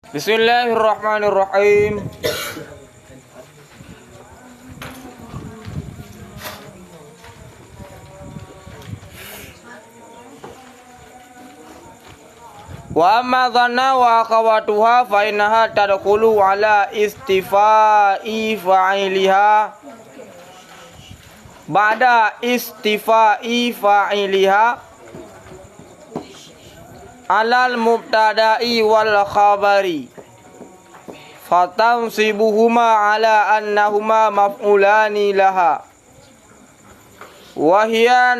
Bismillahirrahmanirrahim. Wa amma dhanna wa akhawatuha fa innaha tadkhulu ala istifai fa'iliha ba'da istifai fa'iliha alal mubtada'i wal khabari fatansibuhuma ala annahuma maf'ulani laha wa hiya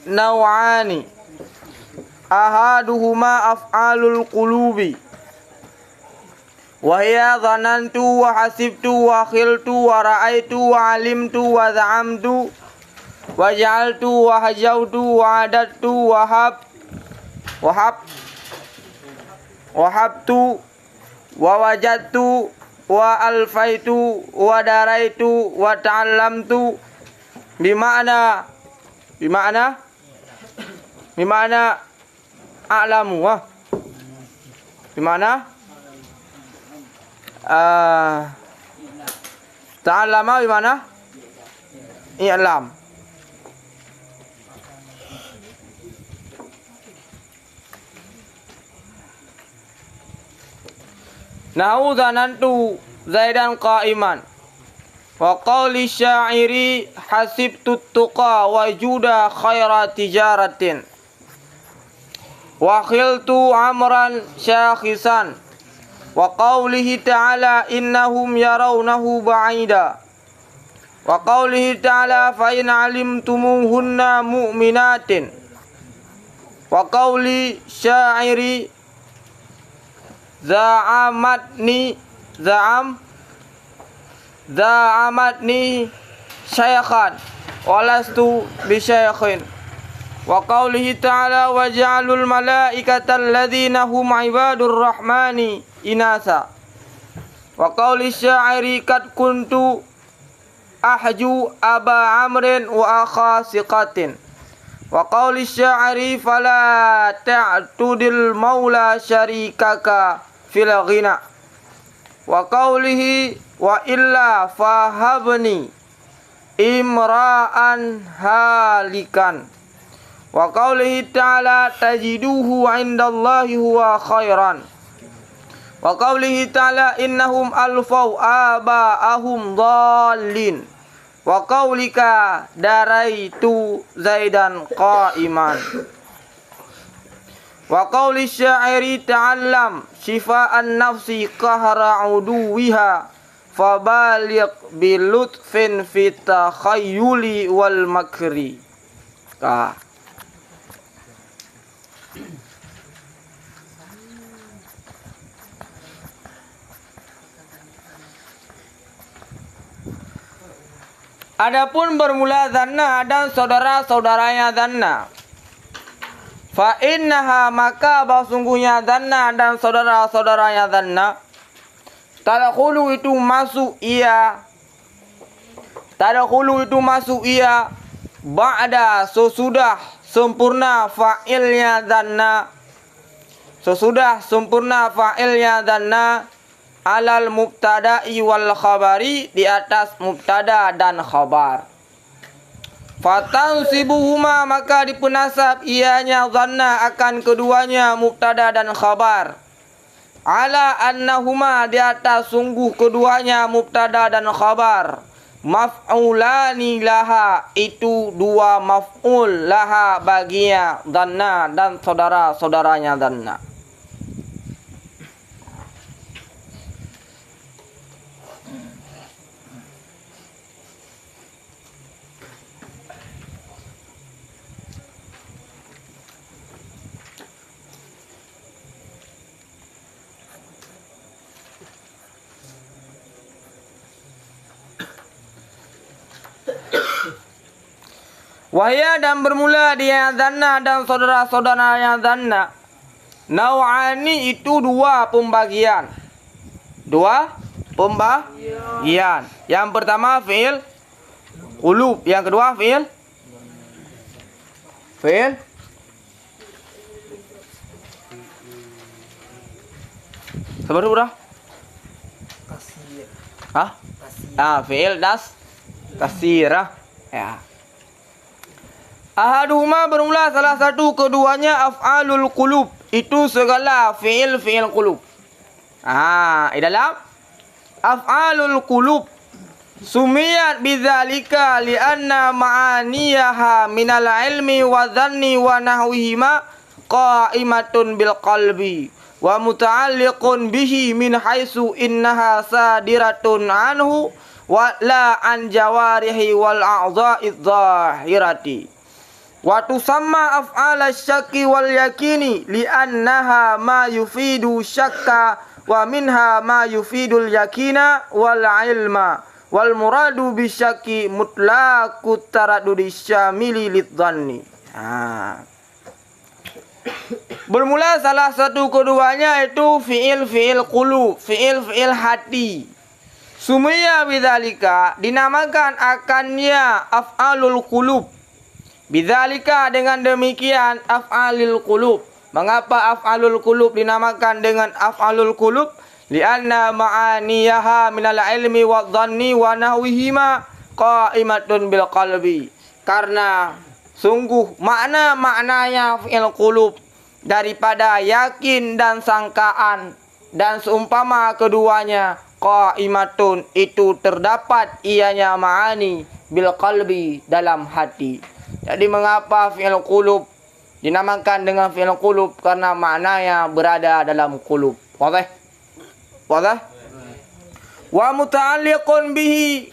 naw'ani ahaduhuma af'alul qulubi wa hiya dhanantu wa hasibtu wa khiltu wa ra'aitu wa alimtu wa za'amtu wa ja'altu wa hajautu wa adattu wahabtu wa wajadtu wa alfaitu wa daraitu wa ta'allamtu bima'na a'lamu wa bima'na ta'allama bima'na i'lam. Nahu dhanantu Zaidan qa'iman wa qawli syairi hasibtu tuqa wa juda khaira tijaratin wa khiltu amran syakhisan wa qawlihi ta'ala innahum yarawnahu ba'ida wa qawlihi ta'ala fa in alimtumuhunna mu'minatin wa qawli syairi za'amatni syaykhan walastu bisyaykhin wa qawlihi ta'ala wa ja'alul malaikata alladhina hum ibadur rahmani inasa wa qawli syairi kad kuntu ahju aba amrin wa akha siqatin wa qawli syairi fala ta'tudil maula syarikaka fil ghina wa qawlihi wa illa fahabni imra'an halikan wa qawlihi ta'ala tajiduhu 'indallahi huwa khairan wa qawlihi ta'ala innahum alfau aba'ahum dhallin wa qawlika daraitu Zaidan qa'iman wa qawli syairi ta'allam shifa'an nafsi qahra uduwiha fabaligh bilutfin fit takhayyuli wal makri. Adapun bermula dhanna dan saudara-saudaranya dhanna. Fa innaha maka sungguhnya dhanna dan saudara-saudaranya dhanna tadkhulu itu masuk ia ba'da sesudah sempurna fa'ilnya dhanna alal mubtada'i wal khabari di atas mubtada dan khabar. Fatansibuhuma maka dipenasab ianya dhanna akan keduanya mubtada dan khabar. Ala annahuma di atas sungguh keduanya mubtada dan khabar. Maf'ulani laha itu dua maf'ul laha baginya dhanna dan saudara-saudaranya dhanna. Wahya dan bermula dia dhanna dan saudara-saudaranya dhanna. Nau'ani itu dua pembagian. Yang pertama fi'il qulub, yang kedua fi'il Sebenarnya udah. Kasir. Hah? Fi'il kasirah. Ya. Ahaduhuma bermula salah satu keduanya af'alul qulub. Itu segala fi'il qulub. Di dalam af'alul qulub sumiyat bidzalika lianna ma'aniyaha minal ilmi wa dhanni wa nahwihima qa'imatun bil qalbi wa muta'alliqun bihi min haitsu innaha sadiratun anhu wa la an jawarihi wal a'dha'i dhahirati wa tusamma af'ala syakki wal yakini li'annaha ma yufidu syakka wa minha ma yufidul yakina wal ilma wal muradu bisyakki mutlaqut taraddudi syamili lidzanni. Bermula salah satu keduanya itu fi'il qulub, fi'il hati. Sumiyya bidzalika dinamakan akannya af'alul qulub. Bidzalika dengan demikian af'alul qulub. Mengapa af'alul qulub dinamakan dengan af'alul qulub? Lianna ma'aniyaha minal ilmi wa dhanni wa nahwihima qa'imatun bil qalbi. Karena sungguh maknanya fi'il qulub daripada yakin dan sangkaan dan seumpama keduanya qa'imatun itu terdapat ianya ma'ani bil qalbi dalam hati. Jadi mengapa fi'il qulub dinamakan dengan fi'il qulub? Karena maknanya berada dalam qulub. Wadah? Wa muta'alliqun bihi,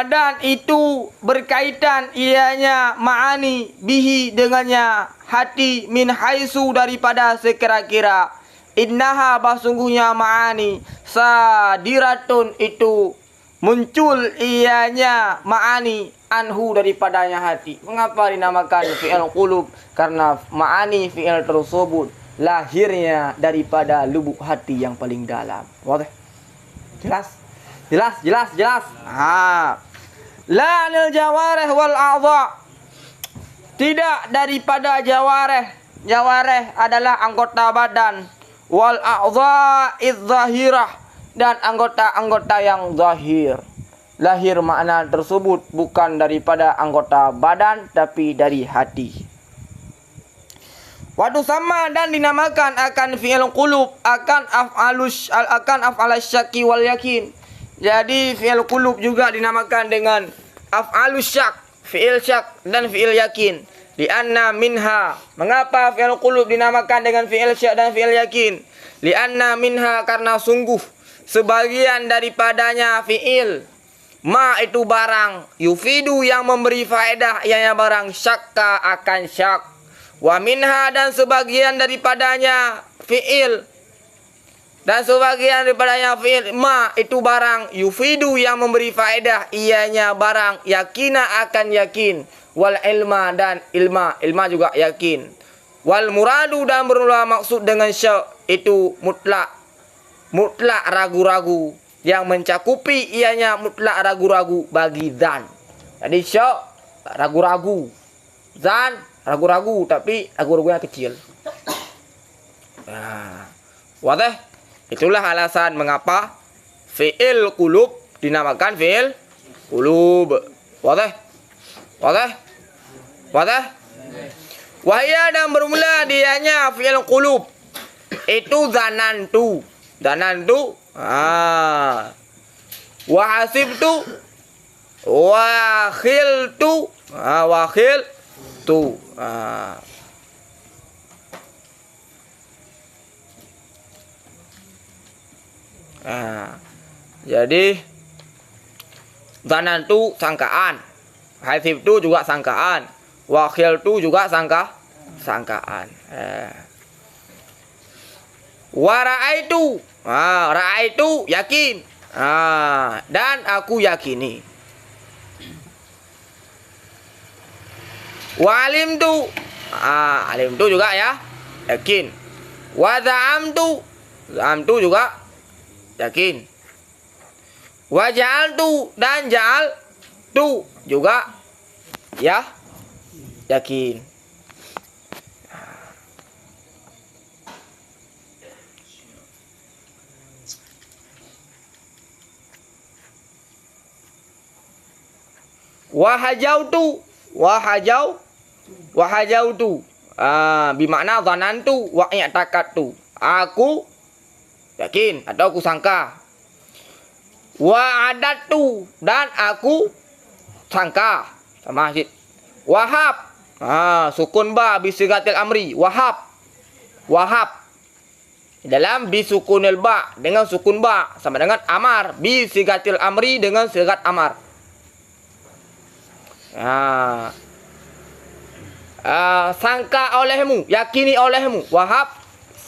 dan itu berkaitan ianya ma'ani bihi dengannya hati min haitsu daripada sekira-kira innaha basungguhnya ma'ani sadiratun itu muncul ianya ma'ani anhu daripadanya hati. Mengapa dinamakan fi'il qulub? Karena ma'ani fi'il tersebut lahirnya daripada lubuk hati yang paling dalam. Wadah? Jelas. La anil jawarih wal a'dha, tidak daripada jawarih. Jawarih adalah anggota badan. Wal a'dha idzahirah, dan anggota-anggota yang zahir. Lahir makna tersebut bukan daripada anggota badan tapi dari hati. Wadu sama dan dinamakan akan fi'il qulub akan af'alus syakki wal yakin. Jadi fi'il qulub juga dinamakan dengan af'alus syak, fi'il syak dan fi'il yakin. Lianna minha, mengapa fi'il qulub dinamakan dengan fi'il syak dan fi'il yakin? Lianna minha, karena sungguh sebagian daripadanya fi'il ma itu barang, yufidu yang memberi faedah ianya barang, syakka akan syak. Wa minha, dan sebagian daripadanya fi'il, dan sebagian daripadanya fi'il ma itu barang, yufidu yang memberi faedah ianya barang, yakina akan yakin, wal ilma dan ilma juga yakin, wal muradu dan berulah maksud dengan syak itu mutlak ragu-ragu yang mencakupi ianya mutlak ragu-ragu bagi zan. Jadi syak ragu-ragu, zan ragu-ragu tapi ragu-ragunya kecil. Wadah? Itulah alasan mengapa fi'il qulub dinamakan fi'il qulub. Wadah? Wahya, dan bermula dianya fi'il qulub itu zanantu. Wa hasibtu, wa khiltu, jadi zanantu sangkaan, hasibtu juga sangkaan, wa khiltu juga sangkaan. Wa ra'aitu, ra'aitu yakin, dan aku yakini. Wa alimtu, alimtu juga ya yakin. Wa za'amtu juga yakin. Wa ja'altu, dan ja'altu juga ya yakin. Wahajautu. Wahajautu. Bimakna zanantu wa i'takadtu. Aku yakin atau aku sangka. Wa'adatu, dan aku sangka. Sama Syed. Wahab. Sukun ba bisigatil amri. Wahab. Dalam bisukunil ba dengan sukun ba sama dengan amar. Bisigatil amri dengan sigat amar. Sangka olehmu, yakini olehmu. Wahab,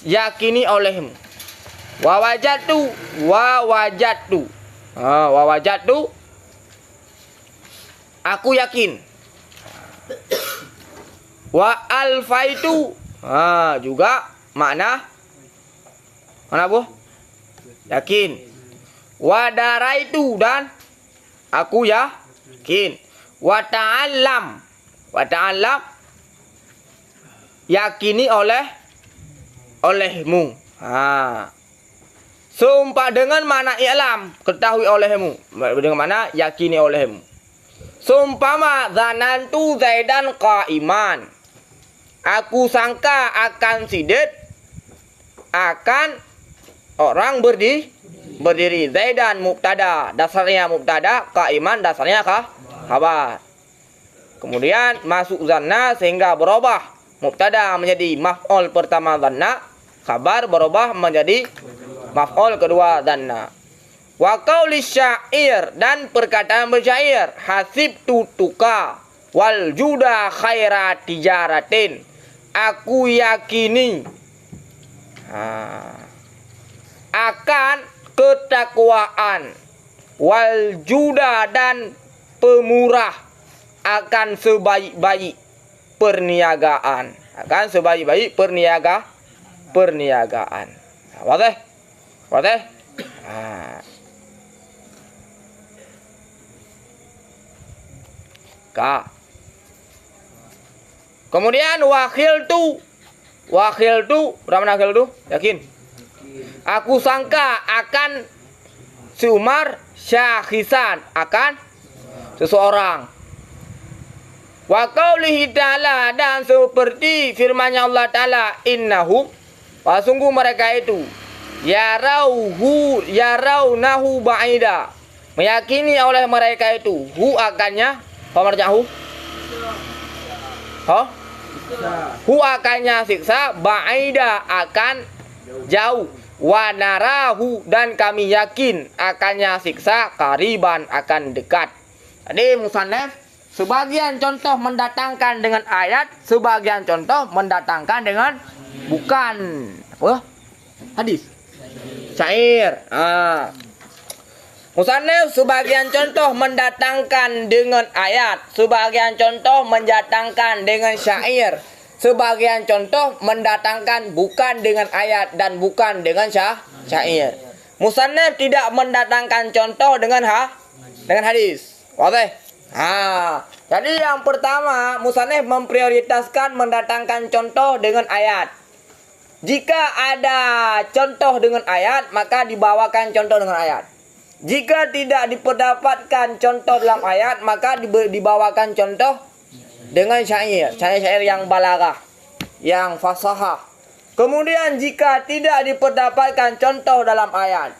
yakini olehmu. Wawajatu. Wawajatu, aku yakin. Wa alfaitu, juga mana bu? Yakin. Wa daraitu, dan aku yakin. Wa ta'allam, yakini olehmu. Sumpah dengan mana i'lam, ketahui olehmu. Dengan mana yakini olehmu. Sumpama zanantu Zaidan qaiman, aku sangka akan Zaid akan orang berdiri. Zaidan mubtada, dasarnya mubtada, qaiman dasarnya khabar. Kemudian masuk zanna sehingga berubah. Mubtada menjadi maf'ul pertama zanna, khabar berubah menjadi maf'ul kedua zanna. Wa qauli syair, dan perkataan bersyair, hasibtu tuka wal juda khaira tijaratin, aku yakini akan ketakwaan, wal juda, dan pemurah, akan sebaik-baik perniagaan, perniagaan. Wadih? Kemudian wakhiltu, berapa mana tu? Yakin? Aku sangka akan si Umar syakhisan, akan seseorang. Wa qaulihi ta'ala, dan seperti firman-Nya Allah Ta'ala, innahum, sungguh mereka itu, yarawnahu ba'ida, meyakini oleh mereka itu, akannya, apa marja hu? Akannya siksa, ba'ida, akan jauh, wa narahu, dan kami yakin akannya siksa, qariban, akan dekat. Jadi musannaf sebagian contoh mendatangkan dengan ayat, sebagian contoh mendatangkan dengan bukan apa? Hadis. Syair. Musannaf sebagian contoh mendatangkan dengan ayat, sebagian contoh mendatangkan dengan syair, sebagian contoh mendatangkan bukan dengan ayat dan bukan dengan syair. Musannaf tidak mendatangkan contoh dengan hadis. Oke. Jadi yang pertama, musannaf memprioritaskan mendatangkan contoh dengan ayat. Jika ada contoh dengan ayat, maka dibawakan contoh dengan ayat. Jika tidak diperdapatkan contoh dalam ayat, maka dibawakan contoh dengan syair. Syair yang balaghah, yang fasahah. Kemudian jika tidak diperdapatkan contoh dalam ayat,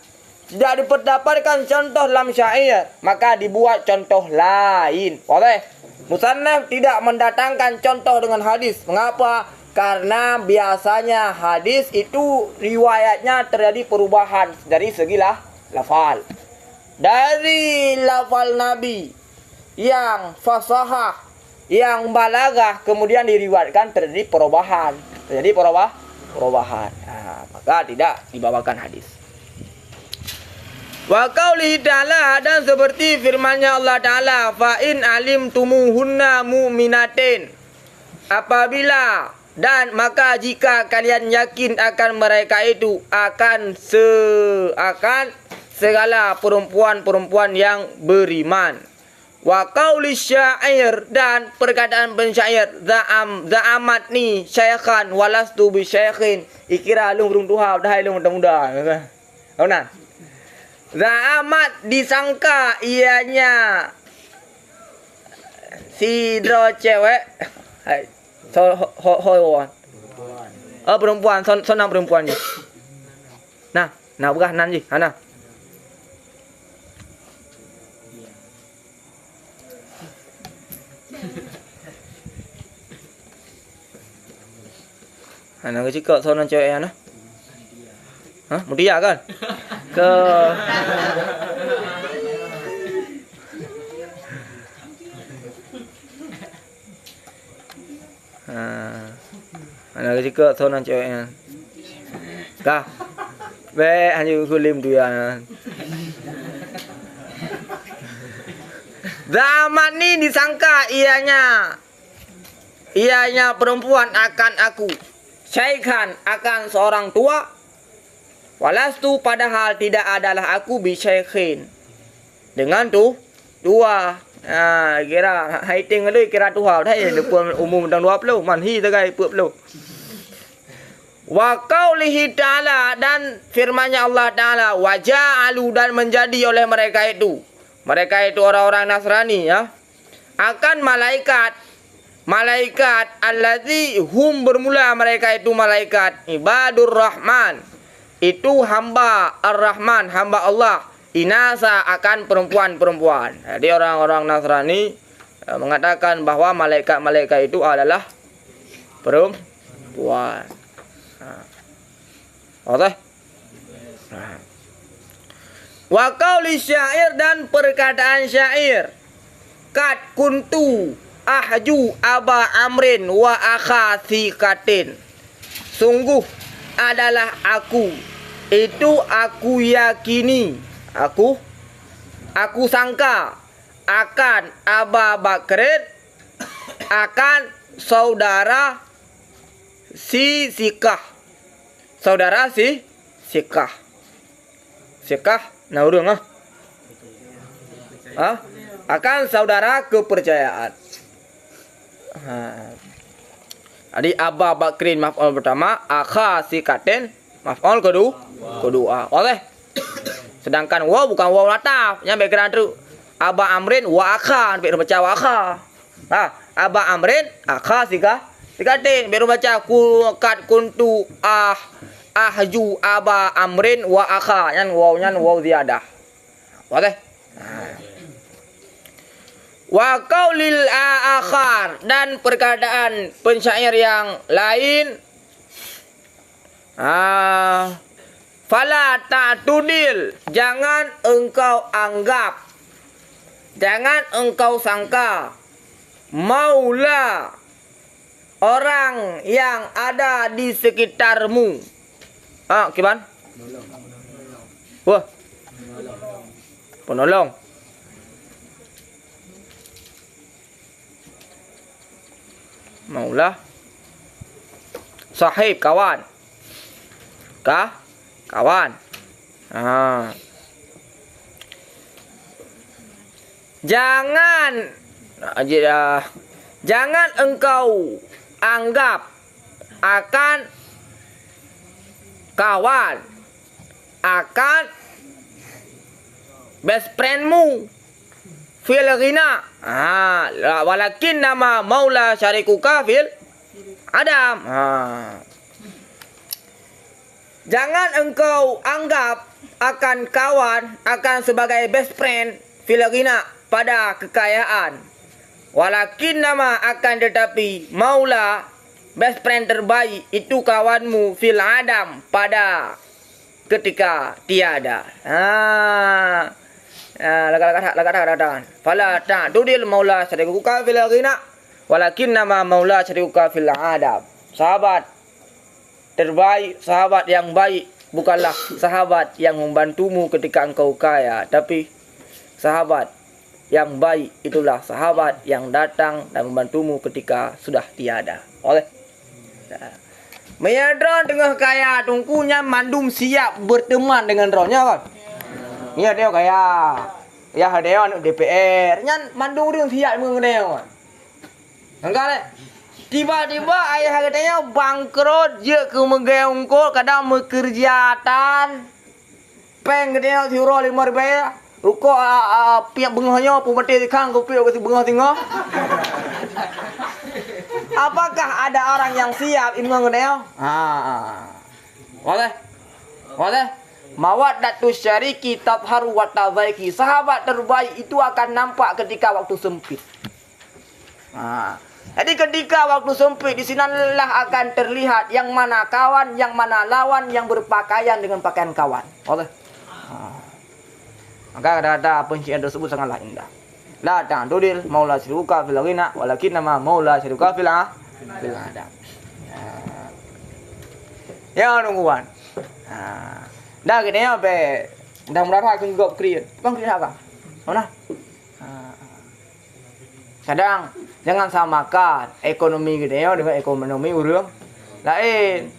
tidak diperdapatkan contoh dalam syair, maka dibuat contoh lain. Boleh? Musannaf tidak mendatangkan contoh dengan hadis. Mengapa? Karena biasanya hadis itu riwayatnya terjadi perubahan dari segi lafal. Dari lafal Nabi yang fasahah, yang balaghah, kemudian diriwayatkan terjadi perubahan. Maka tidak dibawakan hadis. Wa qaulihi ta'ala, dan seperti firman-Nya Allah Ta'ala, fa in alimtumuhunna mu'minatin, apabila dan maka jika kalian yakin akan mereka itu akan segala perempuan-perempuan yang beriman. Wa qauli syair, dan perkataan pensyair, za'amatni syaikhan walastu bi syaikhin, ikira lu burung tuha dah lu muda-muda. Tahunan. Za'amat, disangka ianya Si dro cewek. Hai. So ho. Perempuan. So nang perempuan je. Nah berah nan je. Hana. Hana ke cakap so nang cewek Hana. Mutia kan? Ke Anak kecil so nang ceweknya. Kah? Be hanya kulim tu ya. Zaman ni disangka ianya perempuan akan aku. Syaikan akan seorang tua. Walastu padahal tidak adalah aku bisyaikin. Dengan tu tua. Kira haiting tu kira tua dah ya depan umum dan 20 manhi tegai 40. Wa qaulihi ta'ala dan firman-Nya Allah Ta'ala waja'alu dan menjadi oleh mereka itu orang-orang Nasrani ya akan malaikat allazi hum bermula mereka itu malaikat ibadur rahman itu hamba ar-rahman hamba Allah inasa akan perempuan-perempuan. Jadi orang-orang Nasrani mengatakan bahwa malaikat-malaikat itu adalah perempuan. Oke. Wa qauli syair dan perkataan syair. Kat kuntu ahju aba amrin wa akha sikatin. Sungguh adalah aku. Itu aku yakini. Aku sangka akan Aba Bakrin akan saudara si Sikah. Saudara si Sikah. Sikah naurung akan saudara kepercayaan. Jadi Aba Bakrin maf'ul pertama, akha sikatin maf'ul kedua. Oleh. Sedangkan waw bukan waw lataf, yang background tu Aba Amrin wa akha, baru baca wa akha. Aba Amrin akha sikatin, baru baca kat kuntu ahju Aba Amrin wa akha, yang wawnya waw ziyadah. Boleh? Wa qaulil akhar dan perkataan pensyair yang lain. Fala ta'tudil, jangan engkau anggap, jangan engkau sangka maula orang yang ada di sekitarmu. Gimana? Wah. Penolong. Maula. Sahib, kawan. Kawan. Jangan engkau anggap akan kawan, akan best friendmu fil ghina. Walakin nama maula syarikuka fil adam. Jangan engkau anggap akan kawan, akan sebagai best friend fil ghina pada kekayaan. Walakin nama akan tetapi maula best friend terbaik itu kawanmu fil adam pada ketika tiada. Lakat. Fala ta'dudil maula syarikuka fil ghina walakin nama maula syarikuka fil adam. Sahabat terbaik, sahabat yang baik bukanlah sahabat yang membantumu ketika engkau kaya, tapi sahabat yang baik itulah sahabat yang datang dan membantumu ketika sudah tiada. Oleh Menyadron tengah kaya tungkunya mandum siap berteman dengan rohnya kan. Iya dia kaya. Ya dia DPR. Nyan mandum dia siap mengenai kan. Enggak le. Tiba-tiba ayah katanya bangkrut je ke megeungkul kadang mekerjaan. Peng katanya suruh 5 ribu. Uko piak bengahnya pun mati di kang kopi ke bengah tengah. Apakah ada orang yang siap imam gedeo? Boleh. Boleh. Mawaddatu syariki tadharu wa tadhaiki. Sahabat terbaik itu akan nampak ketika waktu sempit. Jadi ketika waktu sempit di sinalah akan terlihat yang mana kawan, yang mana lawan yang berpakaian dengan pakaian kawan. Boleh. Maka kata-kata pencian tersebut sangatlah indah. La ta'dudil maula syuruka fil ghina walakin nama maula syuruka fil adab. Ya nungguan. Dah gini ya be. Dah merasa aku juga krian. Bang krian apa? Mana? Kadang jangan samakan ekonomi gede ya dengan ekonomi urang lain.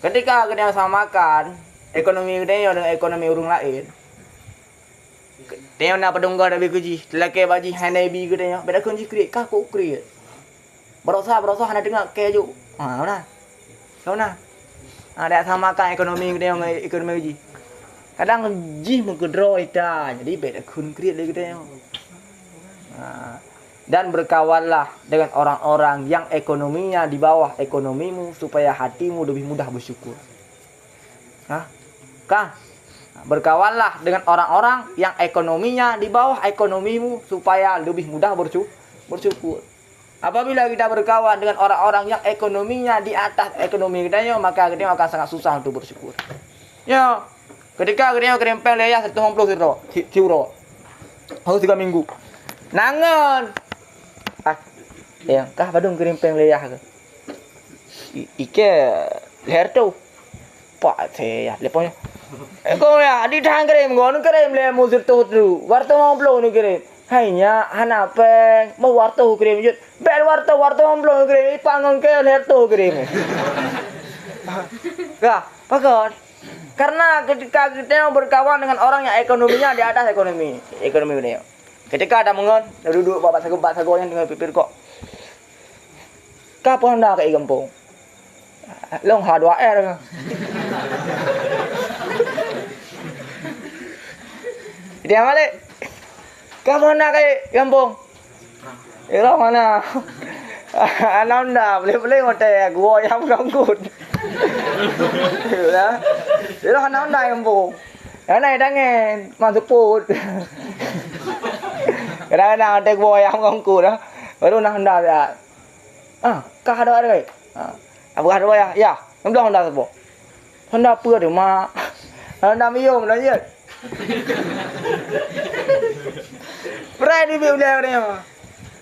Ketika kita samakan ekonomi gede ya dengan ekonomi urang lain. Dia nak pedungga dah bekerja, lelaki baji hanai bi gede ya, beda kunci kriat, kah kau kriat. Berosa hana dengar keju. Mana? Mana? Ada samakan ekonomi gede dengan ekonomi gaji. Kadang ji mengkedro ita, jadi beda kun kriat lagi gede ya. Dan berkawanlah dengan orang-orang yang ekonominya di bawah ekonomimu supaya hatimu lebih mudah bersyukur. Kang, berkawanlah dengan orang-orang yang ekonominya di bawah ekonomimu supaya lebih mudah bersyukur. Apabila kita berkawan dengan orang-orang yang ekonominya di atas ekonomi kita, maka kita akan sangat susah untuk bersyukur. Ya, ketika kita kerempeng leyah 150 euro, harus 3 minggu. Nangan. Ya, kah badung kerempeng leyah ke? Ike leher tu. Pak saya leponya. Kau ya, di tang kerem gon kerem le musir tu. Warta mau nu kerem. Hanya hanapeng mau warta kerem jut. Bel warta mau kerem pangang ke leher tu kerem. Kah, pakon. Karena ketika kita berkawan dengan orang yang ekonominya di atas ekonomi dia. Ketika ada mengon, duduk bapak sago yang dengan pipir kok. Kapan dah ke kampung? Long H2R. Dia balik. Kapan dah ke kampung? Ira mana? Ananda, boleh ngote gua yang ngangkut. Ya. Ira ananda kampung. Ana dangen masuk put. Kadang-kadang ada gua yang ngangkut dah. Baru nak hendak ya. Kah ada ke? Apa ada ya? Ya, hendak apa? Hendak apa dia mak? Hendak mium dah je. Berai di bila ni mah.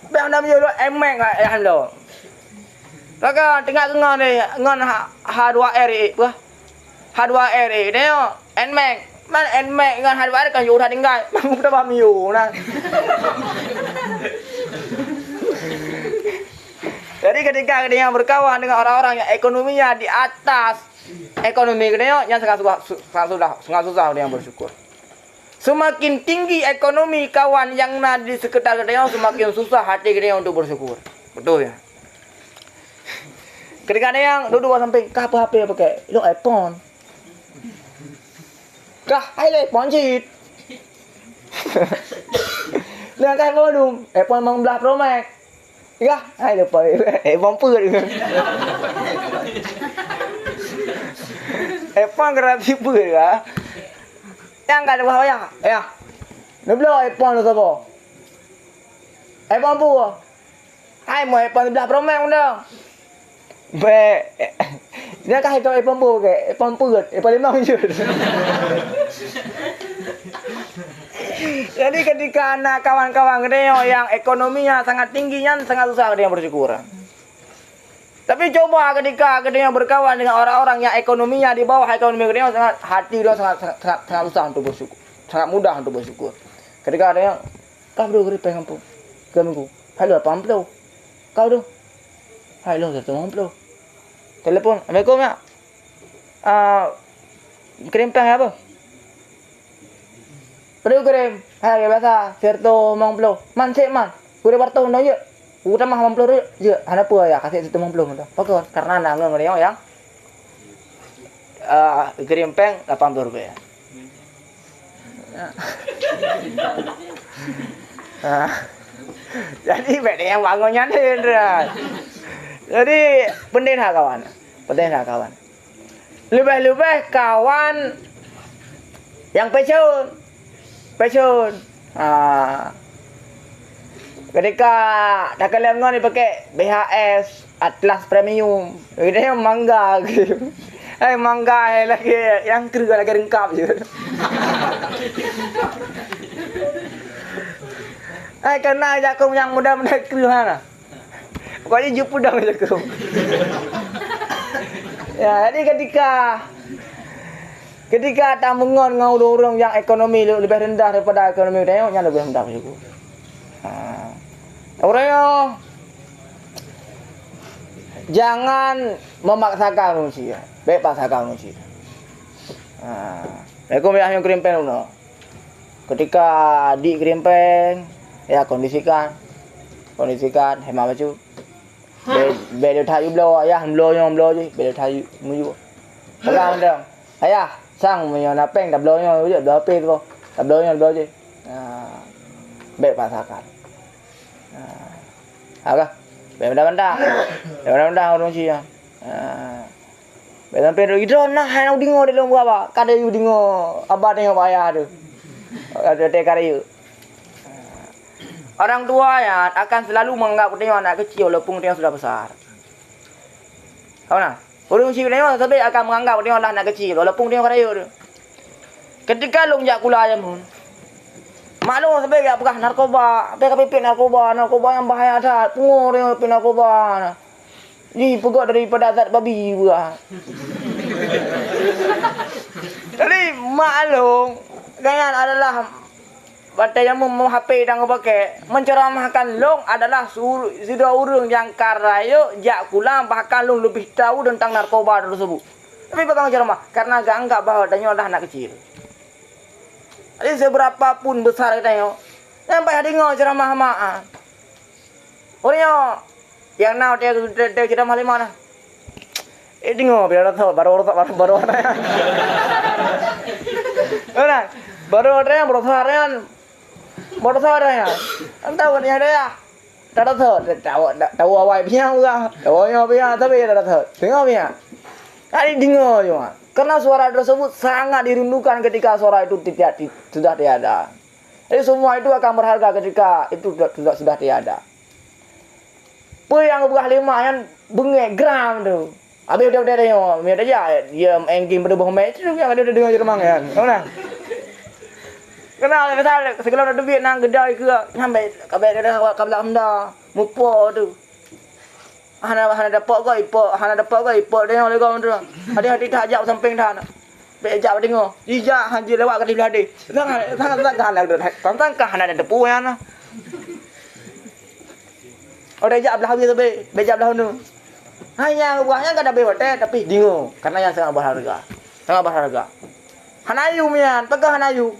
Bang dah mium emek ai lo. Kaka tengah ngon ni, ngon H2R apa? H2R ni emek. Man emek ngon H2R kanอยู่ทางนี้ มันก็บ่มีอยู่นะ Jadi ketika dia berkawan dengan orang-orang yang ekonominya di atas ekonomi dia, yang sangat susah dia bersyukur. Semakin tinggi ekonomi kawan yang di sekitar dia, semakin susah hati dia untuk bersyukur. Betul ya? Ketika ada yang duduk samping, kah apa HP pakai? Lu iPhone. Kah, iPhone cheat. Dengan kah volume, iPhone 15 Pro Max. Ya, hai lupa. Vampir. Panggara tipu ya. Yang kada bawa ya. Neblo iPhone tu apa? iPhone apa? Hai mau iPhone 11 Pro Max dah. Be. Dia kah itu iPhone apa ke? iPhone put, iPhone 5 je. Jadi ketika anak kawan-kawan gede yang ekonominya sangat tinggi, sangat susah dia bersyukur. Tapi coba ketika gede berkawan dengan orang-orang yang ekonominya di bawah ekonomi gede, sangat hati dia sangat susah untuk bersyukur, sangat mudah untuk bersyukur. Ketika ada yang kau bro gede pengampung, keminggu, halo apa amplo, kau tu, halo satu amplo, telepon, assalamualaikum ya, kirim peng apa? Perlu kirim, hai biasa, serto mangplo, man cek man, udah bertahun dah je, udah mah mangplo je, ada apa ya kasih serto mangplo dah, pokok karena nanggung dia yang kirim peng 80 rupiah. Nah, jadi beda yang bangunnya nih. Jadi penting lah kawan. Lebih-lebih kawan yang passion. Ketika tak kalian ngoni pakai BHS Atlas Premium, ini yang mangga gitu. Mangga lagi yang kerja lagi lengkap gitu. Kena jakum yang muda-muda kerja. Pokoknya jumpa dong jakum. Ya, jadi ketika tak mengon ngau orang yang ekonomi lebih rendah daripada ekonomi tengoknya lebih rendah juga. Orangnya jangan memaksakan manusia, baik paksakan manusia. Aku yang krimpeng dulu. Ketika di krimpeng, ya kondisikan, hemat baju. Beda tayu blow, ayah blow je, beda tayu muju. Pegang dong, ayah sang punya napeng, dah blow je, blow apa tu? Dah blow je. Baik paksakan. Agak, benda-benda orang cia. Benda perlu itu nah, hanya dingo di dalam apa? Kada you dingo, abah tengok ayah tu. Ada tekar you. Orang tua ya akan selalu menganggap tengok anak kecil walaupun dia sudah besar. Tahu nak? Orang cia tengok sampai akan menganggap tengok anak kecil walaupun dia kada you tu. Ketika lu jak kula ayam pun. Maklum sampai gak bekas narkoba, sampai kepipin narkoba yang bahaya dah, pungur yang kepipin narkoba. Ni pegak daripada zat babi juga. Jadi maklum, ganyan adalah batai yang mau HP dan pakai menceramahkan long adalah sudah orang yang karayo jak kulang bahkan long lebih tahu tentang narkoba tersebut. Tapi bakal menceramah karena gak anggap bahawa dia adalah anak kecil. Jadi seberapa pun besar kita yo, sampai hari ngau ceramah mak. Orangnya yang now dia ceramah di mana? Dengar biar tahu baru orang. Orang baru orang baru ya. Entah kan dia. Tak tahu awal biar juga. Tahu biar tapi tak tahu. Dengar biar. Kali dengar cuma. Karena suara tersebut sangat dirindukan ketika suara itu sudah tiada. Jadi semua itu akan berharga ketika itu sudah tiada. Yang buah lima yang bengek gram tu. Habis dia tengok, dia engking berdebah match tu yang ada dengar Jerman kan. Tahu tak? Kenal misal segala ada duit nang kedai ke sampai kabel dia kabel Honda mupo tu. Hana dapat ke ipok tengok lego tu. Hati-hati tak ajak samping dah. Bejak tengok. Jijak haji lewat ke belah dia. Sangat lah dah. Tangkah hana ada tepu ya nah. Orang ajak belah habis tapi bejak belah tu. Hanya buahnya kada bewote tapi dingo karena yang sangat berharga. Hanayu mian, pegang hanayu.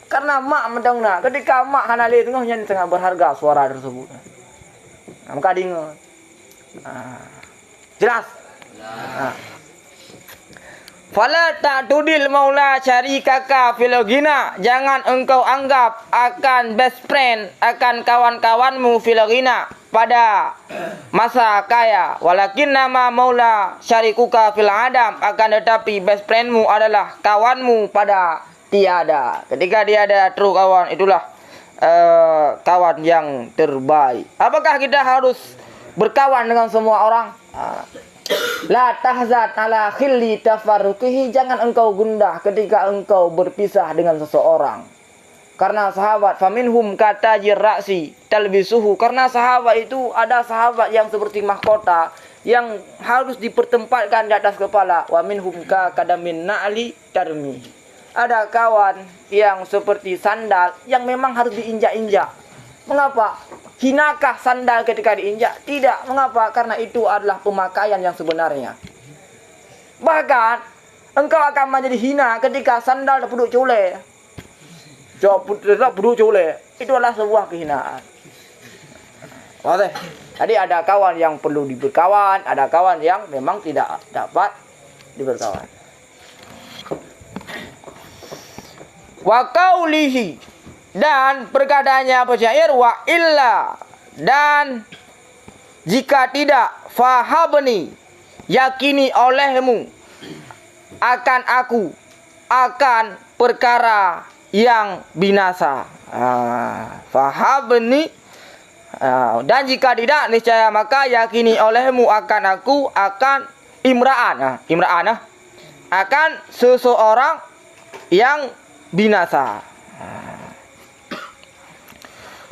Karena mak mendongna, ketika mak hanali tengok yang sangat berharga suara tersebut. Maka dingo. Jelas? Fala ta'tudil maula syarikaka fil ghina. Jangan engkau anggap akan best friend, akan kawan-kawanmu fil ghina pada masa kaya. Walakin nama maula syarikuka fil adam. Akan tetapi best friendmu adalah kawanmu pada tiada. Ketika tiada true kawan, itulah kawan yang terbaik. Apakah kita harus berkawan dengan semua orang? La tahzan ala khilli tafarruqihi. Jangan engkau gundah ketika engkau berpisah dengan seseorang. Karena sahabat faminhum katajir ra'si talbisuhu. Karena sahabat itu ada sahabat yang seperti mahkota yang harus dipertempatkan di atas kepala. Wa minhum ka kadamin na'li tarmi. Ada kawan yang seperti sandal yang memang harus diinjak-injak. Mengapa? Hinakah sandal ketika diinjak? Tidak. Mengapa? Karena itu adalah pemakaian yang sebenarnya. Bahkan engkau akan menjadi hina ketika sandal dah puduk cule. Puduk cule. Itu adalah sebuah kehinaan. Oke. Jadi ada kawan yang perlu diberkawan, ada kawan yang memang tidak dapat diberkawan. Wa qaulihi, dan perkataannya penyair, wa illa, dan jika tidak, fahabni, yakini olehmu akan aku, akan perkara yang binasa. Fahabni, dan jika tidak, niscaya maka yakini olehmu akan aku, akan imra'an. Imra'an akan seseorang yang binasa.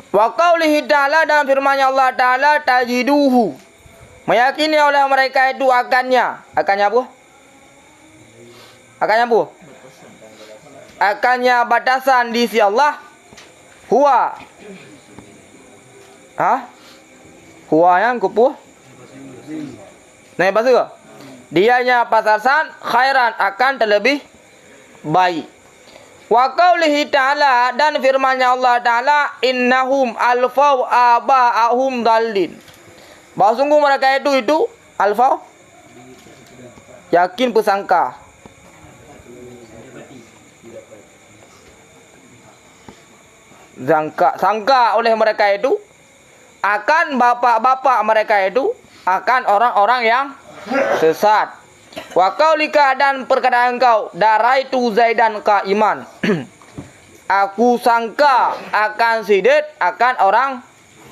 Wa qaulihi ta'ala, dalam firman-Nya Allah Ta'ala, tajiduhu, meyakini oleh mereka itu akannya apa? Akannya apa? Akannya batasan di sisi Allah. Huwa. Huwa yang kupuh. Nah, bahasa ke? Dianya batasan khairan, akan terlebih baik. Wa qaulihi ta'ala, dan firman-Nya Allah Ta'ala, innahum alfau aba'ahum dallin. Bahwa sungguh mereka itu alfau, yakin persangka, sangka oleh mereka itu akan bapak-bapak mereka itu akan orang-orang yang sesat. Wa qaulika, dan perkataan engkau, daraitu Zaidan qaiman, aku sangka akan si Zaid akan orang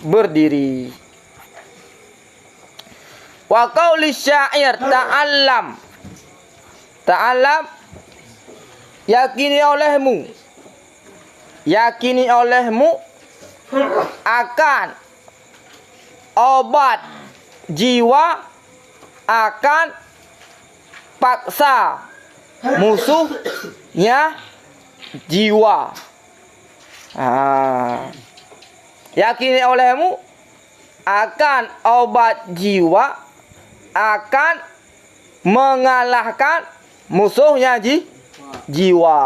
berdiri. Wa qauli syair, ta'allam, yakini olehmu akan obat jiwa, akan paksa musuhnya jiwa. Yakini olehmu akan obat jiwa, akan mengalahkan musuhnya jiwa.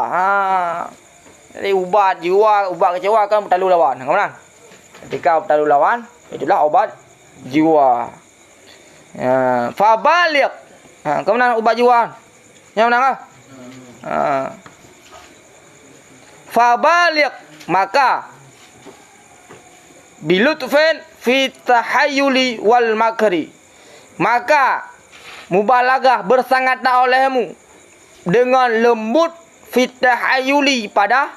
Jadi ubat jiwa, ubat kecewa kan bertalu lawan. Kemudian ketika bertalu lawan, itulah obat jiwa. Fabalik. Kemudian ubat jiwa. Yang mana? Fabalik, maka bilutfin fi tahayyuli wal makri, maka mubalagah bersangatlah olehmu dengan lembut, fi tahayyuli pada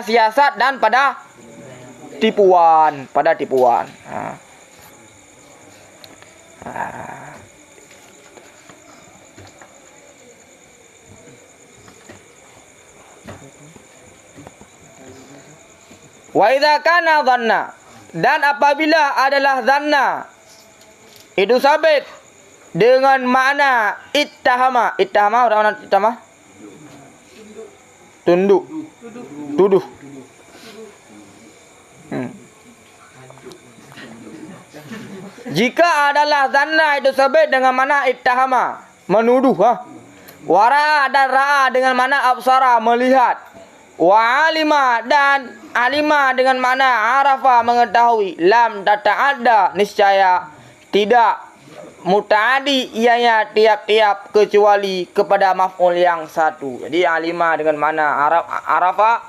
siasat dan pada tipuan, Wa idza kana dhanna, dan apabila adalah dhanna itu sabit dengan makna ittahama. Orang ittahama tuduh. Jika adalah dhanna itu sabit dengan makna ittahama, menuduh. Wara dan ra'a dengan makna absara, melihat. Wa alima, dan alima dengan makna arafa, mengetahui. Lam tata'adda, niscaya tidak mutaadi ianya tiap-tiap kecuali kepada maf'ul yang satu. Jadi alima dengan makna arafa,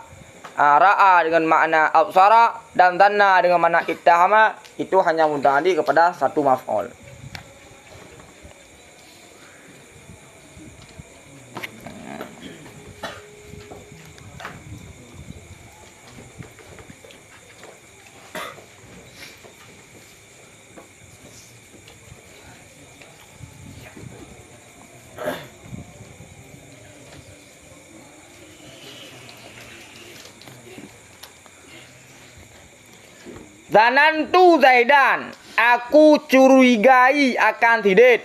ra'a dengan makna absara, dan dhanna dengan makna ittahama, itu hanya mutaadi kepada satu maf'ul. Zanantu Zaidan, aku curigai akan Zaid.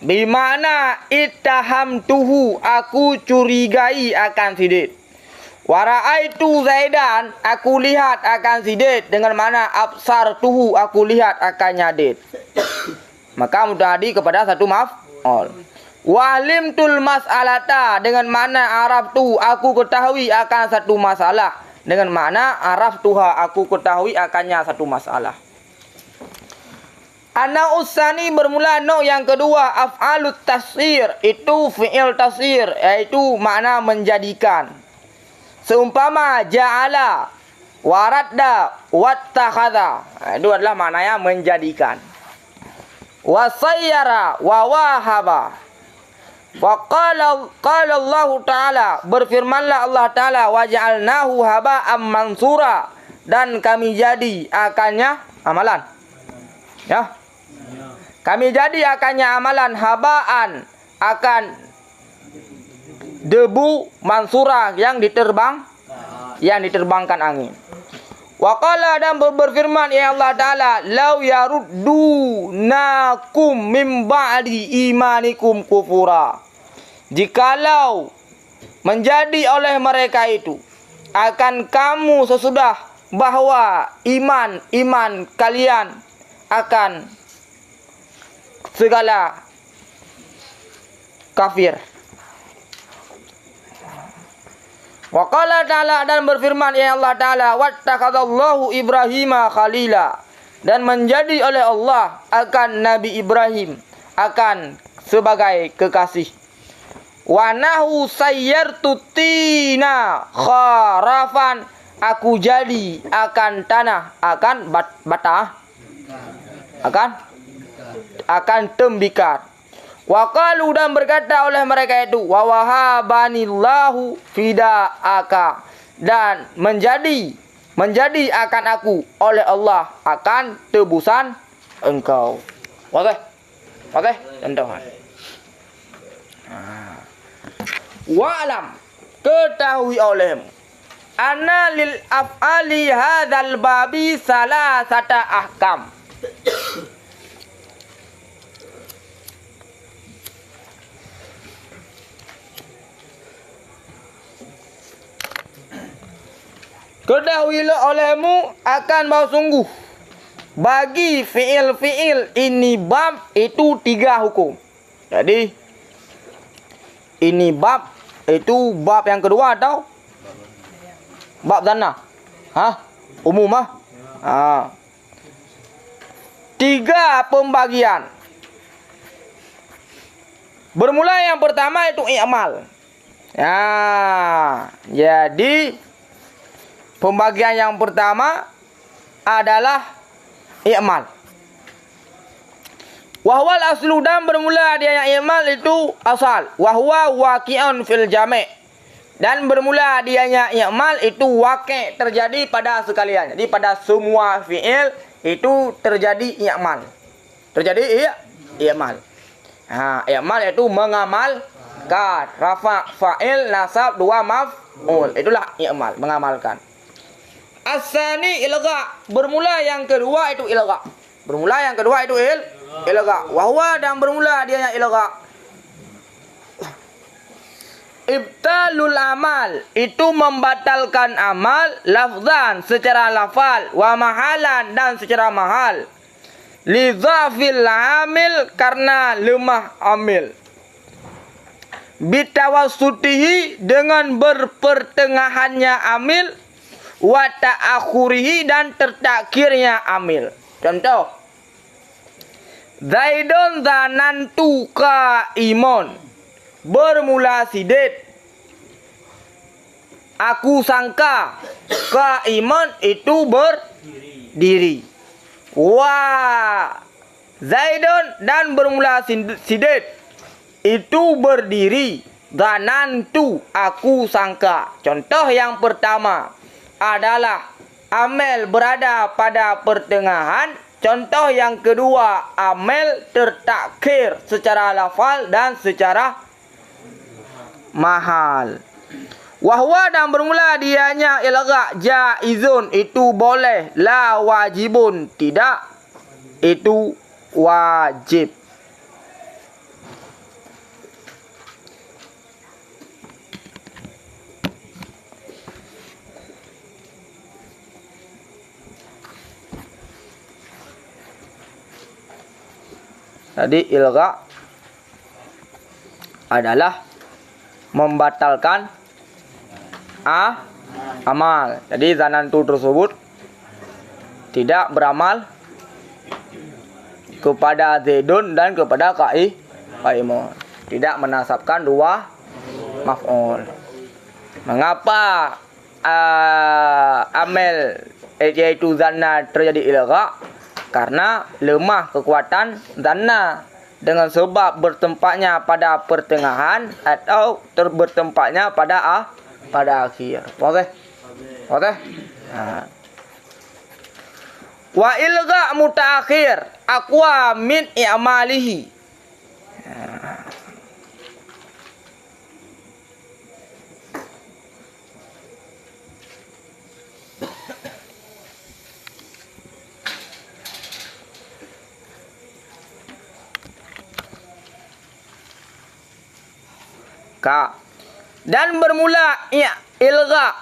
Bimana ittahamtuhu, aku curigai akan Zaid. Wara'aitu Zaidan, aku lihat akan Zaid, dengan mana absartuhu, aku lihat akannya Zaid. Maka mutadi kepada satu maf'ul. Walimtul mas'alata, dengan mana araftu, aku ketahui akan satu masalah. Dengan makna araf tuha, aku ketahui akannya satu masalah. Ana usani bermula no yang kedua af'alut tasir, itu fi'il tasir, yaitu makna menjadikan. Seumpama ja'ala, waradda, wattakhadha, itu adalah maknanya menjadikan. Wasayyara, wa wahaba. Wa qala Allah Ta'ala, berfirmanlah Allah Ta'ala, waja'alnahu haba'am mansura, dan kami jadi akannya amalan. Ya. Kami jadi akannya amalan habaan, akan debu mansura yang diterbangkan angin. Wa qala, dan berfirman ya Allah Ta'ala, law yaruddunakum min ba'di imanikum kufura. Jikalau menjadi oleh mereka itu akan kamu sesudah bahwa iman kalian akan segala kafir. Wa qala ta'ala, dan berfirman ya Allah Ta'ala, wattakhadallahu Ibrahima khalila, dan menjadi oleh Allah akan Nabi Ibrahim akan sebagai kekasih. Wa nahu sayyartu tina kharafan, aku jadi akan tanah, akan bata, akan tembikar. Wa qalu, dan berkata oleh mereka itu, wa wahabanillahu fida'aka, dan menjadi akan aku oleh Allah akan tebusan engkau. Oke, contohan. Wa alam, ketahui olehmu, anna lil af'ali hadzal babi salasata ahkam. Ketahuilah olehmu akan bahawa sungguh bagi fi'il ini bab itu 3 hukum. Jadi ini bab itu bab yang kedua atau bab dhanna? Umum 3 pembagian. Bermula yang pertama itu i'mal. Jadi pembagian yang pertama adalah i'mal. Wahwal aslu, dan bermula dia yang i'mal itu asal. Wahwa waqi'un fil jami', dan bermula dianya i'mal itu waqi', terjadi pada sekalian. Jadi pada semua fi'il itu terjadi i'mal. I'mal. I'mal itu mengamalkan. Rafa fa'il, nasab, 2 maf'ul. Itulah i'mal, mengamalkan. As-sani ilgha, bermula yang kedua itu ilgha. Ilgha. Wahwa, dan bermula dia yang ilgha. Ibtalul amal, itu membatalkan amal, lafzan secara lafal, wa mahalan, dan secara mahal. Lidzafil amil, karena lemah amil. Bitawasutihi, dengan berpertengahannya amil. Wa ta'akhurihi, dan tertakhirnya amil. Contoh, Zaidun zanantu qaimun, bermula sidid, aku sangka. Qaimun itu berdiri. Wa Zaidun, dan bermula sidid, itu berdiri. Zanantu, aku sangka. Contoh yang pertama adalah amel berada pada pertengahan. Contoh yang kedua, amel tertakhir secara lafal dan secara mahal. Wahwa, dan bermula dianya ilgha, jaizun, itu boleh. La wajibun, tidak, itu wajib. Jadi ilgha adalah membatalkan amal. Jadi zanantu tersebut tidak beramal kepada Zaidun dan kepada Qaimun. Tidak menasabkan dua maf'ul. Mengapa amel yaitu zanna terjadi ilgha? Karena lemah kekuatan zanna dengan sebab bertempatnya pada pertengahan atau bertempatnya pada akhir. Okey. Okey. Wa ilgha mutaakhir aqwa min i'malihi. Dan bermula ilgha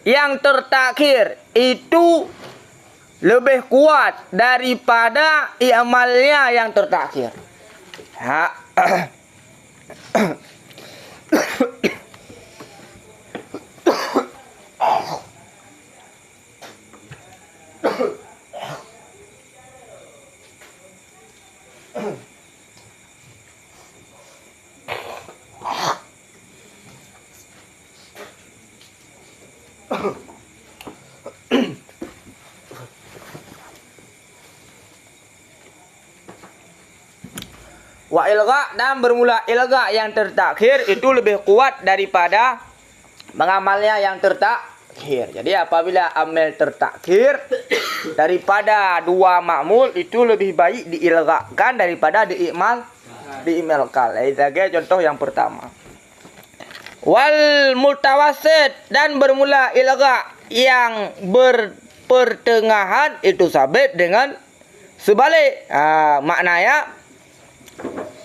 yang tertakhir itu lebih kuat daripada i'malnya yang tertakhir. Wa ilgha dan bermula ilgha yang tertakhir itu lebih kuat daripada mengamalnya yang tertakhir. Jadi apabila amil tertakhir daripada dua ma'mul itu lebih baik diilghakan daripada diimalkan. Sebagai contoh yang pertama. Wal mutawassit dan bermula ilgha yang berpertengahan itu sabit dengan sebalik. Maknanya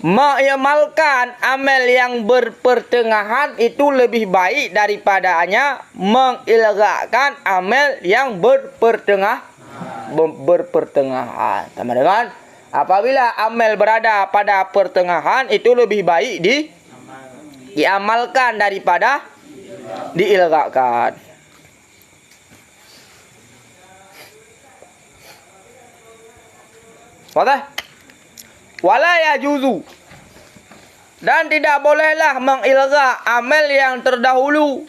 mengamalkan amal yang berpertengahan itu lebih baik daripadanya mengilghakan amal yang berpertengahan. Sama dengan apabila amal berada pada pertengahan itu lebih baik diamalkan daripada diilghakan. Faham? Wala yajuzu dan tidak bolehlah mengilgha amal yang terdahulu.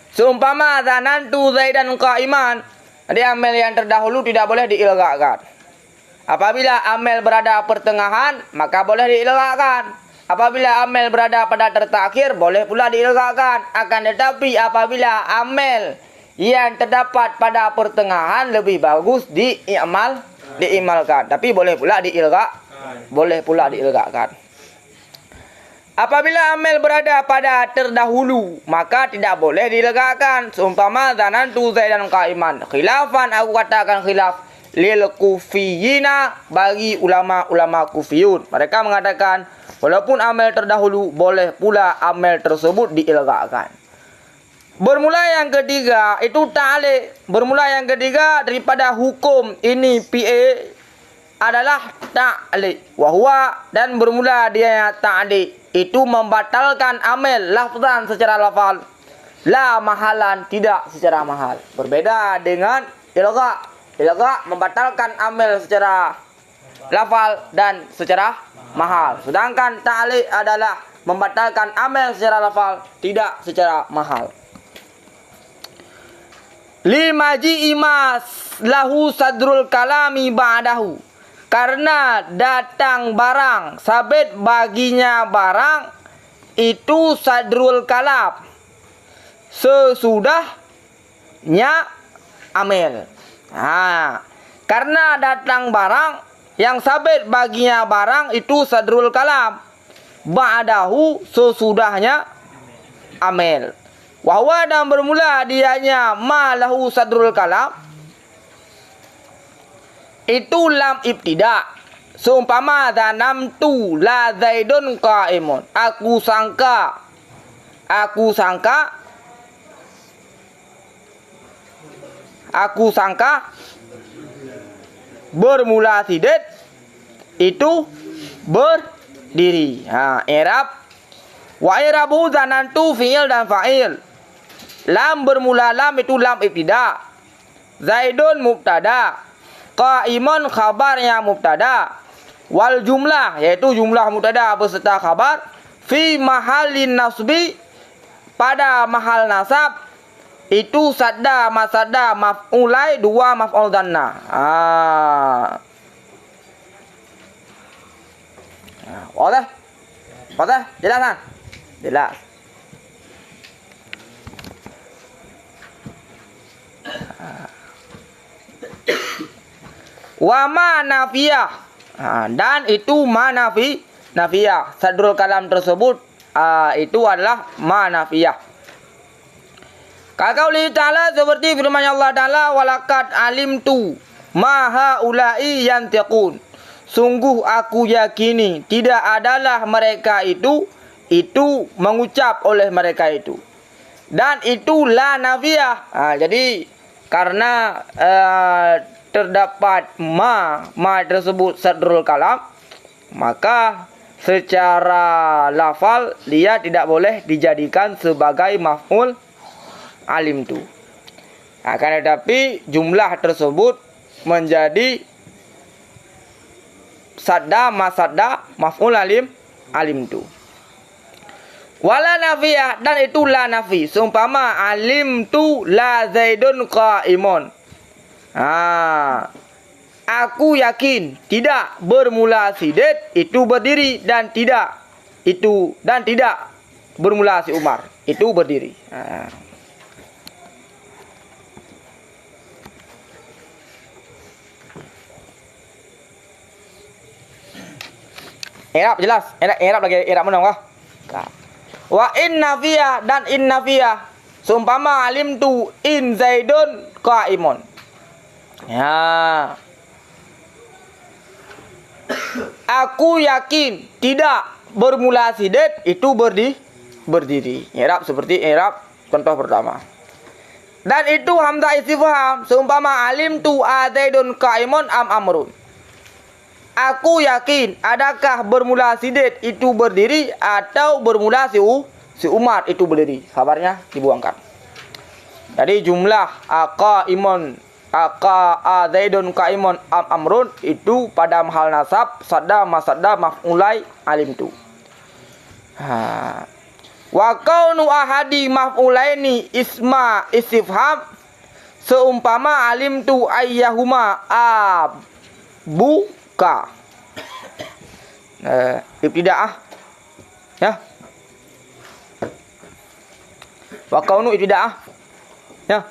Seumpama zanantu Zaidan qa'iman, jadi amal yang terdahulu tidak boleh diilghakan. Apabila amal berada pertengahan maka boleh diilghakan. Apabila amal berada pada tertakhir boleh pula diilghakan. Akan tetapi apabila amal yang terdapat pada pertengahan lebih bagus diimalkan, tapi boleh pula diilghakan. Apabila amal berada pada terdahulu maka tidak boleh diilghakan. Seumpama zanantu Zaidan qa'iman, khilafan aku katakan khilaf lil kufiyina bagi ulama-ulama kufiyun. Mereka mengatakan walaupun amal terdahulu boleh pula amal tersebut diilghakan. Bermula yang ketiga itu ta'liq. Bermula yang ketiga daripada hukum ini PA adalah ta'liq. Wahwa dan bermula dia ta'liq itu membatalkan amal lafzan secara lafal, la mahalan tidak secara mahal. Berbeda dengan ilgha. Ilgha membatalkan amal secara lafal dan secara mahal. Sedangkan ta'liq adalah membatalkan amal secara lafal tidak secara mahal. Limaji imas lahu sadrul kalami ba'dahu, karena datang barang sabit baginya barang itu sadrul kalam sesudahnya amil. Karena datang barang yang sabit baginya barang itu sadrul kalam ba'dahu sesudahnya amil. Wahwa dan bermula dianya ma lahu sadrul kalam itu lam ibtida. Seumpama zanamtu la Zaidun qa'imun, aku sangka bermula sidet itu berdiri. I'rab wa i'rabu zanantu fi'il dan fa'il. Lam bermula lam itu lam ibtida. Zaidun mubtada. Qaimun khabarnya mubtada. Wal jumlah yaitu jumlah mubtada beserta khabar fi mahallin nasbi pada mahal nasab itu sadda masada maf'ulai dua maf'ul dhanna. Wadah? Wadah? Jelas kan? Jelas. Wa ma nafiyah. Dan itu ma nafiyah. Sadrul kalam tersebut itu adalah ma nafiyah. Kaqauli ta'ala seperti firman Allah Ta'ala walaqad alimtu ma haula'i yantiqun. Sungguh aku yakini tidak adalah mereka itu mengucap oleh mereka itu. Dan itu la nafiyah. Jadi karena terdapat ma tersebut sadrul kalam, maka secara lafal dia tidak boleh dijadikan sebagai maf'ul alim tu. Akan tetapi jumlah tersebut menjadi sadda masadda maf'ul alim tu. Wala nafiyah, dan itu la nafi. Seumpama alim tu la zaidun qaimun. Aku yakin tidak bermula si Zaid itu berdiri dan tidak bermula si Umar itu berdiri. I'rab jelas. I'rab lagi i'rab mana kah? Wa in nafiyah, dan in nafiyah. Seumpama alim tu in zaidun qaimun. Ya. Aku yakin tidak bermula si Zaid itu berdiri. I'rab seperti i'rab contoh pertama. Dan itu hamzah istifham. Seumpama alim tu zaidun qaimun am amrun. Aku yakin adakah bermula si Zaid itu berdiri atau bermula si Umar itu berdiri. Kabarnya dibuangkan. Jadi jumlah qaimun zaidun qaimun am amrun itu pada mahal nasab sadda masadda maf'ulai alim tu. Wa kaunu ahadi maf'ulaini isma istifham seumpama alim tu ayyahuma abuka. Ibtidaah ya. Wa kaunu ibtidaah ya.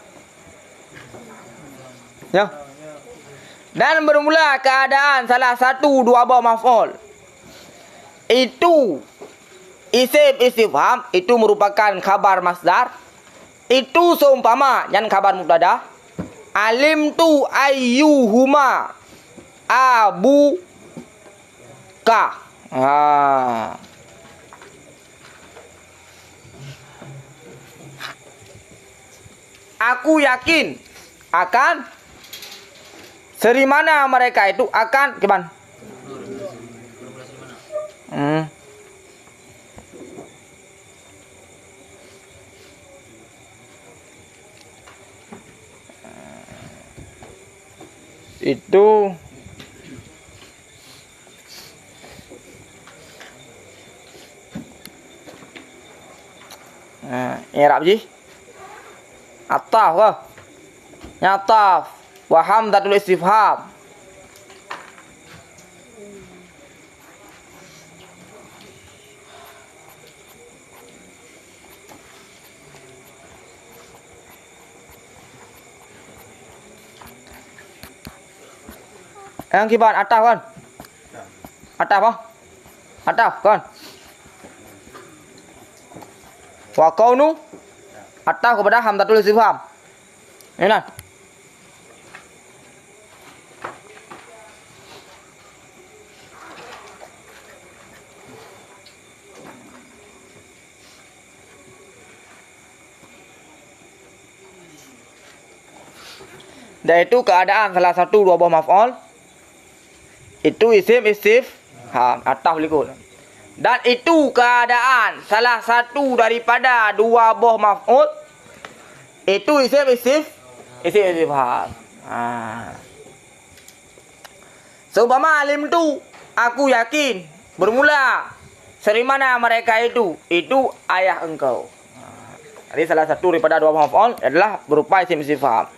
Ya. Dan bermula keadaan salah satu dua buah maf'ul itu isim istifham itu merupakan khabar masdar. Itu seumpama yang khabar mubtada alim tu ayyuhuma abu ka. Aku yakin akan seri mana mereka itu akan gimana? Itu i'rab ji ataf kah? Nyataf wa hamdatul istifham. Yang kiban ataf kan? Ataf apa? Ataf kan? Wa kaunu ataf kepada hamdatul istifham. Ini kan? Dan itu keadaan salah satu dua buah maf'ul itu isim istifham ataf likul. Dan itu keadaan salah satu daripada dua buah maf'ul itu isim istifham. Seumpama alim tu, aku yakin bermula dari mana mereka itu ayah engkau. Jadi salah satu daripada dua maf'ul adalah berupa isim istifham.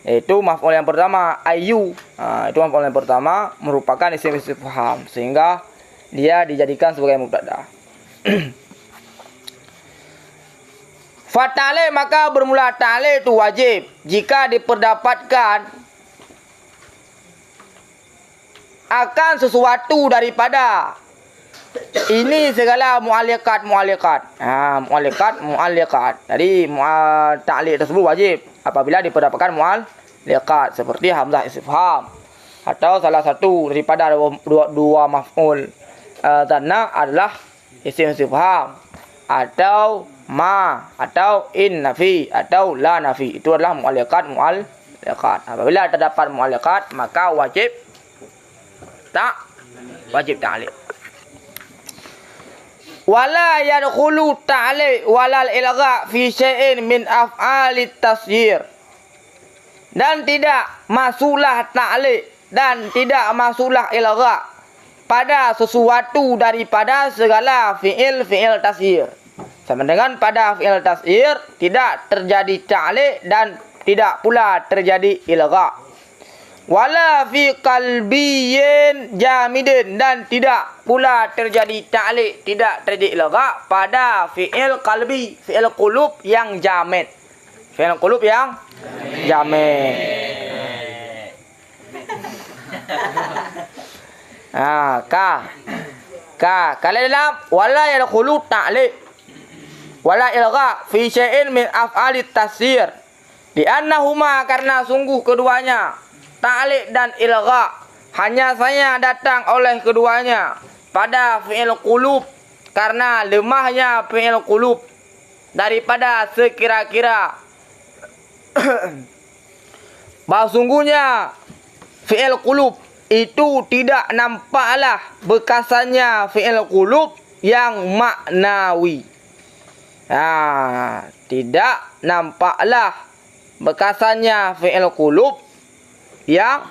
Itu maf'ul yang pertama ayu. Itu maf'ul yang pertama merupakan isim istifham sehingga dia dijadikan sebagai mubtada. Fa ta'liq maka bermula ta'liq itu wajib jika diperdapatkan akan sesuatu daripada ini segala mu'alliqat. Mu'alliqat. Jadi ta'liq tersebut wajib apabila diperdapatkan mu'alliqat seperti hamzah istifham atau salah satu daripada dua maf'ul dhanna adalah isim istifham atau ma atau in nafi atau la nafi. Itu adalah mu'alliqat. Apabila terdapat mu'alliqat maka wajib ta'liq. Wala yadkhulu ta'liq walal ilgha fi syai'in min af'alit tasyir. Dan tidak masuklah ta'liq dan tidak masuklah ilgha pada sesuatu daripada segala fi'il tasyir. Sama dengan pada fi'il tasyir tidak terjadi ta'liq dan tidak pula terjadi ilgha. Wala fi qalbiyyin jamidin dan tidak pula terjadi ta'liq, tidak terjadi ilgha pada fi'il qalbi, fi'il qulub yang jamid. Fi'il qulub yang jamid. Kalau dalam wala yadkhulu ta'liq wala ilgha fi syai'in min af'alit tasyir. Li'annahuma karena sungguh keduanya ta'liq dan ilgha hanya saja datang oleh keduanya pada fi'il qulub karena lemahnya fi'il qulub daripada sekira-kira bahawa sungguhnya fi'il qulub itu tidak nampaklah bekasannya fi'il qulub yang maknawi. Tidak nampaklah bekasannya fi'il qulub yang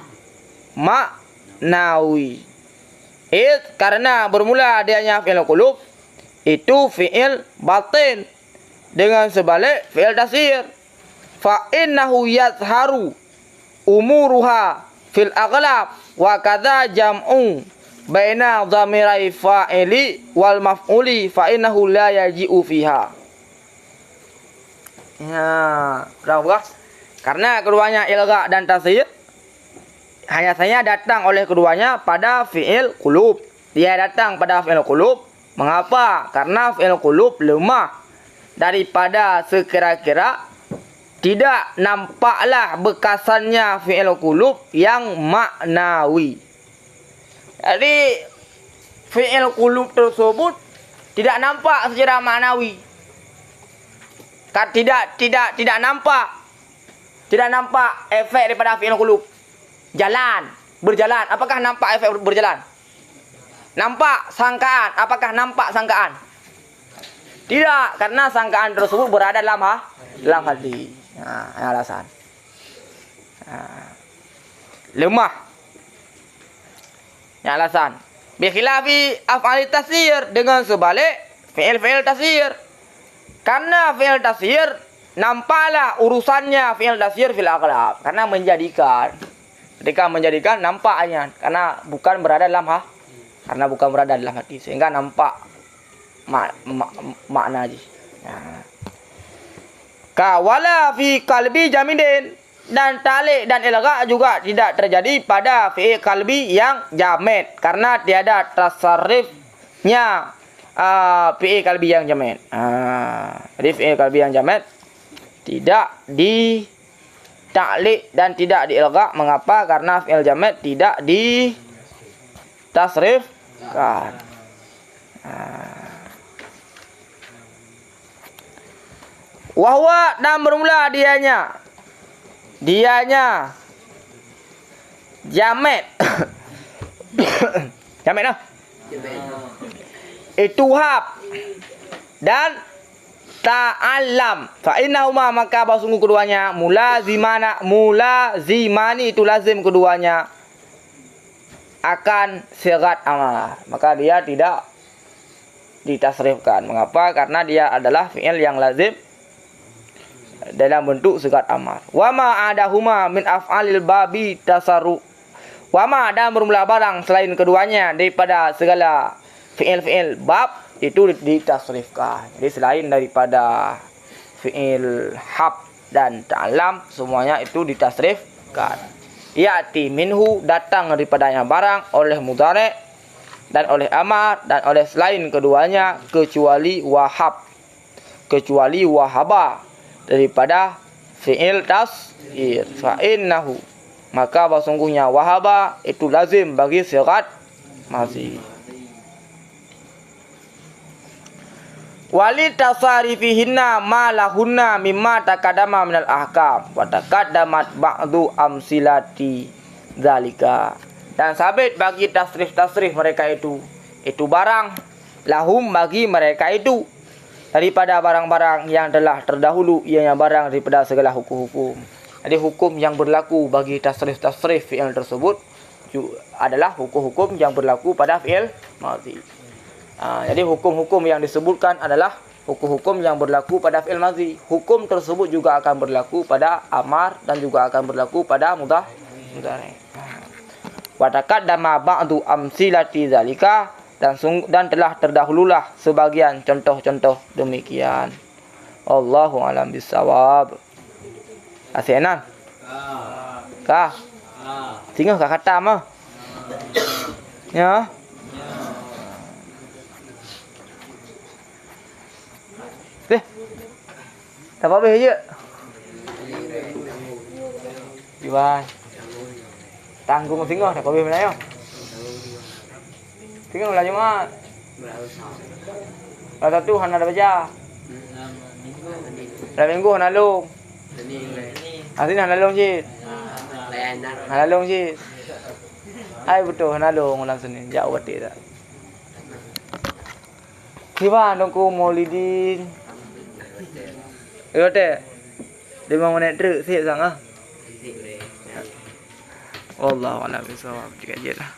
maknawi. Karena bermula adanya fi'il qulub itu fi'il batin dengan sebalik fi'il tasyir. Fa innahu yazharu umuruha fil aghlab wa kadza jam'u baina dhamirai fa'ili wal maf'uli fa innahu la yaji'u fiha. Karena keduanya ilgha dan tasyir hanya saja datang oleh keduanya pada fi'il qulub. Dia datang pada fi'il qulub. Mengapa? Karena fi'il qulub lemah daripada sekira-kira tidak nampaklah bekasannya fi'il qulub yang maknawi. Jadi fi'il qulub tersebut tidak nampak secara maknawi. Tidak nampak efek daripada fi'il qulub. Berjalan. Apakah nampak efek berjalan? Nampak sangkaan. Apakah nampak sangkaan? Tidak, karena sangkaan tersebut berada dalam hati. Alasan. Lemah. Alasan. Bikhilafi af'al tasyir dengan sebalik fi'il tasyir. Karena fi'il tasyir nampaklah urusannya fi'il tasyir fil aghlab. Karena ketika menjadikan nampaknya karena bukan berada dalam hati sehingga nampak makna aja. Wala fi qalbi jamidin dan ta'liq dan ilgha juga tidak terjadi pada fi'il qalbi yang jamid karena tiada tasarrufnya fi'il qalbi yang jamid. Jadi fi'il qalbi yang jamid tidak di ta'liq dan tidak di ilgha. Mengapa? Karena fi'il jamid tidak di tasrifkan. Wahwa dan bermula dianya jamid. Jamid lah. Ituhab dan ta'allam. Fa innahuma maka bahwa sungguh keduanya mulazimani itu lazim keduanya. akan sigat amar, maka dia tidak ditasrifkan. Mengapa? Karena dia adalah fi'il yang lazim dalam bentuk sigat amar. Wa ma adahuma min af'alil babi tasarru. Wa ma ada bermula barang selain keduanya daripada segala fi'il bab itu ditasrifkan. Jadi selain daripada fi'il hab dan ta'lam semuanya itu ditasrifkan. Ya'ti minhu datang daripadanya barang oleh mudhari' dan oleh amar dan oleh selain keduanya kecuali wahab, kecuali wahaba daripada fi'il tasir. Fa innahu, maka sesungguhnya wahaba itu lazim bagi sigat mazi. Wali tasarifihinna ma lahunna mimma takadama minal ahkam wa takadamat ba'du amsilati zalika. Dan sabit bagi tasrif mereka itu barang lahum bagi mereka itu daripada barang-barang yang telah terdahulu, ianya barang daripada segala hukum-hukum. Jadi hukum yang berlaku bagi tasrif fi'il tersebut adalah hukum-hukum yang berlaku pada fi'il madhi. Jadi hukum-hukum yang disebutkan adalah hukum-hukum yang berlaku pada fi'il madhi. Hukum tersebut juga akan berlaku pada amar dan juga akan berlaku pada mudhari'. Wa taqaddama ba'du amsilati zalika, dan telah terdahululah sebagian contoh-contoh demikian. Allahu a'lam bissawab. Asenan? Kah? Tinggal kah kata mah? Ya. Tak apa-apa je. Gimana? Tanggung singgah tak apa-apa mana yo. Singgah ulah Jumat. Kalau tu hana ada baca. Dah minggu hana long. Asin hana long je. Hana long je. Hai betul hana long ulang Senin. Jauh betul tak. Gimana dongku Maulidin? Betul. 5 minit terus siap sang ah. Wallahu a'lam bishawab. Jika je lah.